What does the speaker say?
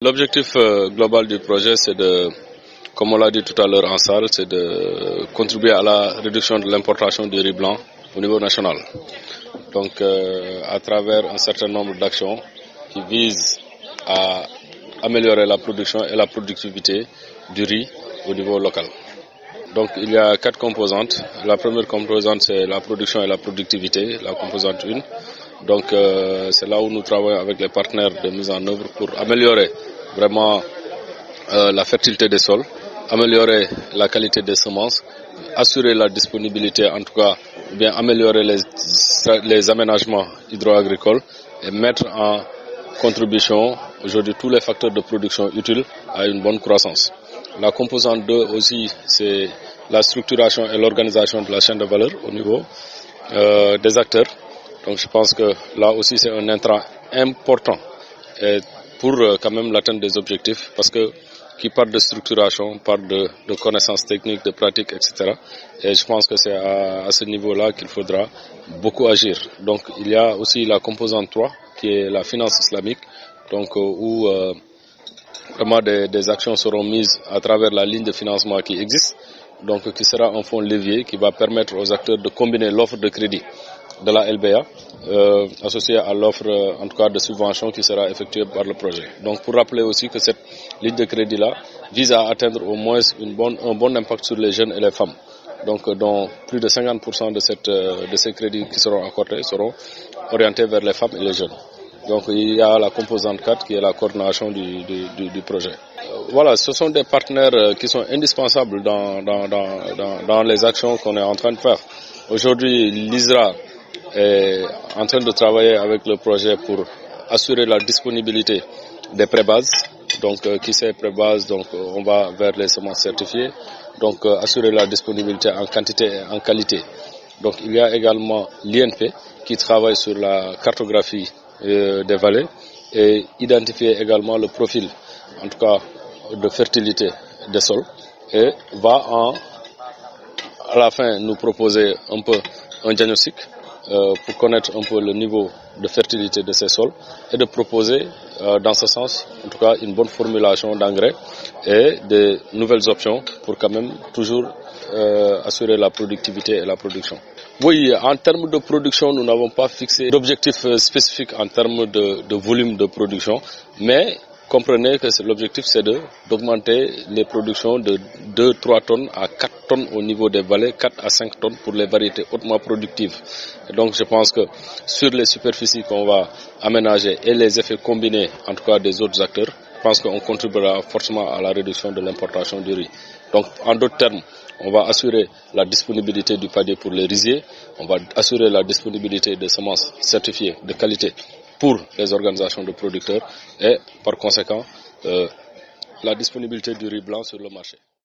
L'objectif global du projet, c'est de, comme on l'a dit tout à l'heure en salle, c'est de contribuer à la réduction de l'importation du riz blanc au niveau national. Donc, à travers un certain nombre d'actions qui visent à améliorer la production et la productivité du riz au niveau local. Donc, il y a 4 composantes. La première composante, c'est la production et la productivité, la composante 1. Donc, c'est là où nous travaillons avec les partenaires de mise en œuvre pour améliorer vraiment la fertilité des sols, améliorer la qualité des semences, assurer la disponibilité, en tout cas, bien améliorer les aménagements hydro-agricoles et mettre en contribution aujourd'hui tous les facteurs de production utiles à une bonne croissance. La composante 2 aussi, c'est la structuration et l'organisation de la chaîne de valeur au niveau des acteurs. Donc je pense que là aussi c'est un intrant important pour quand même l'atteinte des objectifs, parce que qui parle de structuration, parle de connaissances techniques, de pratiques, etc. Et je pense que c'est à ce niveau-là qu'il faudra beaucoup agir. Donc il y a aussi la composante 3 qui est la finance islamique, donc où vraiment des actions seront mises à travers la ligne de financement qui existe, donc qui sera un fonds levier qui va permettre aux acteurs de combiner l'offre de crédit de la LBA associée à l'offre en tout cas de subvention qui sera effectuée par le projet. Donc pour rappeler aussi que cette ligne de crédit là vise à atteindre au moins un bon impact sur les jeunes et les femmes. Donc dont plus de 50% de ces crédits qui seront accordés seront orientés vers les femmes et les jeunes. Donc il y a la composante 4 qui est la coordination du projet. Voilà, ce sont des partenaires qui sont indispensables dans les actions qu'on est en train de faire. Aujourd'hui, l'ISRA est en train de travailler avec le projet pour assurer la disponibilité des prébases. Donc qui c'est prébases, donc on va vers les semences certifiées. Donc assurer la disponibilité en quantité et en qualité. Donc il y a également l'INP qui travaille sur la cartographie des vallées et identifier également le profil, en tout cas de fertilité des sols, et va à la fin nous proposer un peu un diagnostic pour connaître un peu le niveau de fertilité de ces sols et de proposer dans ce sens en tout cas une bonne formulation d'engrais et de nouvelles options pour quand même toujours assurer la productivité et la production. Oui, en termes de production, nous n'avons pas fixé d'objectif spécifique en termes de volume de production, mais comprenez que l'objectif c'est d'augmenter les productions de 2-3 tonnes à 4 tonnes au niveau des vallées, 4 à 5 tonnes pour les variétés hautement productives. Et donc je pense que sur les superficies qu'on va aménager et les effets combinés en tout cas des autres acteurs, je pense qu'on contribuera fortement à la réduction de l'importation du riz. Donc en d'autres termes, on va assurer la disponibilité du padier pour les riziers, on va assurer la disponibilité des semences certifiées de qualité pour les organisations de producteurs et par conséquent la disponibilité du riz blanc sur le marché.